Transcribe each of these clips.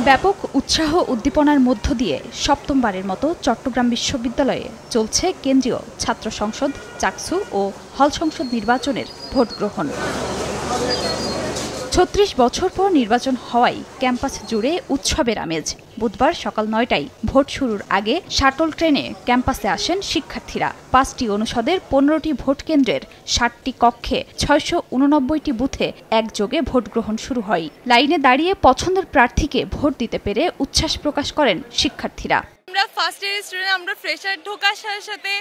ব্যাপক উৎসাহ উদ্দীপনার মধ্য দিয়ে সপ্তমবারের মতো চট্টগ্রাম বিশ্ববিদ্যালয়ে চলছে কেন্দ্রীয় ছাত্র সংসদ, চাকসু ও হল সংসদ নির্বাচনের ভোট গ্রহণ। ৩৬ বছর পর নির্বাচন হওয়ায় ক্যাম্পাস জুড়ে উৎসবের আমেজ। বুধবার সকাল ৯টায় ভোট শুরুর আগে শাটল ট্রেনে ক্যাম্পাসে আসেন শিক্ষার্থীরা। ৫টি অনুষদের ১৫টি ভোট কেন্দ্রের ৬০টি কক্ষে ৬৮৯টি বুথে একযোগে ভোট গ্রহণ শুরু হয়। লাইনে দাঁড়িয়ে পছন্দের প্রার্থীকে ভোট দিতে পেরে উচ্ছ্বাস প্রকাশ করেন শিক্ষার্থীরা। আমরা ফার্স্ট ইয়ার স্টুডেন্ট, আমরা ফ্রেশার ঢোকার সাথে সাথে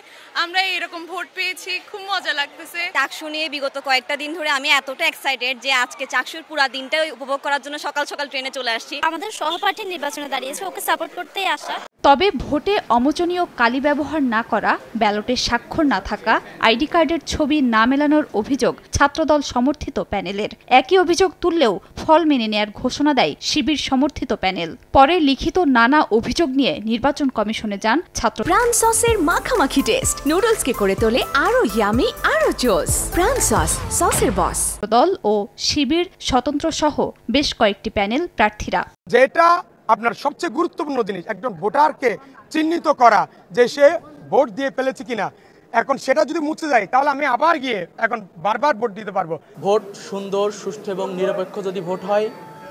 আমরা এরকম ভোট পেয়েছি, খুব মজা লাগতেছে। চাকসু নিয়ে বিগত কয়েকটা দিন ধরে আমি এতটা এক্সাইটেড যে আজকে চাকসুর পুরো দিনটা উপভোগ করার জন্য সকাল সকাল ট্রেনে চলে আসছি। আমাদের সহপাঠী নির্বাচনে দাঁড়িয়েছে, ওকে সাপোর্ট করতেই আসা। তবে ভোটে অমোচনীয় কালি ব্যবহার না করা, ব্যালটে স্বাক্ষর না থাকা, আইডি কার্ডের ছবি না মেলানোর অভিযোগ ছাত্রদল সমর্থিত প্যানেলের। একই অভিযোগ তুললেও ফল মেনে নেয়ার ঘোষণা দেয় শিবির সমর্থিত প্যানেল। পরে লিখিত নানা অভিযোগ নিয়ে নির্বাচন কমিশনে যান ছাত্র। প্রাণ সসের মাখামাখি টেস্ট নুডলসকে করে তোলে আরো ইয়ামি, আরো জোস। প্রাণ সস, সসের বস। দল ও শিবির স্বতন্ত্র সহ বেশ কয়েকটি প্যানেল প্রার্থীরা। যেটা আপনার সবচেয়ে গুরুত্বপূর্ণ জিনিস, একজন ভোটারকে চিহ্নিত করা যে সে ভোট দিয়ে ফেলেছে কিনা। এখন সেটা যদি মুছে যায় তাহলে আমি আবার গিয়ে এখন বারবার ভোট দিতে পারবো। ভোট সুন্দর, সুষ্ঠু এবং নিরপেক্ষ যদি ভোট হয়,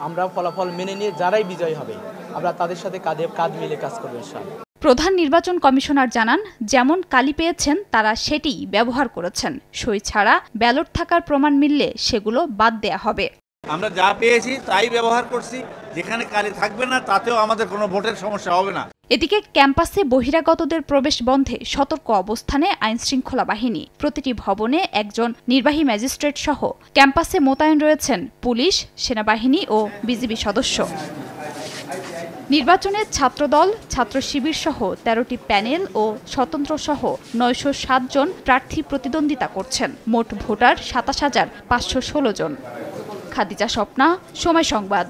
আমরা ফলাফল মেনে নিয়ে যারাই বিজয়ী হবে আমরা তাদের সাথে কাঁধে কাঁধ মিলে কাজ করবো ইনশাআল্লাহ। প্রধান নির্বাচন কমিশনার জানান, যেমন কালি পেয়েছেন তারা সেটিই ব্যবহার করেছেন। সই ছাড়া ব্যালট থাকার প্রমাণ মিললে সেগুলো বাদ দেয়া হবে। আমরা যা পেয়েছি তাই ব্যবহার করছি, যেখানে কালি থাকবে না তাতেও আমাদের কোনো ভোটের সমস্যা হবে না। এদিকে ক্যাম্পাসে বহিরাগতদের প্রবেশ বন্ধে সতর্ক অবস্থানে আইনশৃঙ্খলা বাহিনী। প্রতিটি ভবনে একজন নির্বাহী ম্যাজিস্ট্রেট সহ ক্যাম্পাসে মোতায়েন রয়েছেন পুলিশ, সেনাবাহিনী ও বিজিবি সদস্য। নির্বাচনে ছাত্রদল, ছাত্র শিবির সহ ১৩টি প্যানেল ও স্বতন্ত্র সহ ৯০৭ জন প্রার্থী প্রতিদ্বন্দ্বিতা করছেন। মোট ভোটার ২৭,৫১৬ জন। খাদিজা স্বপ্না, সময় সংবাদ।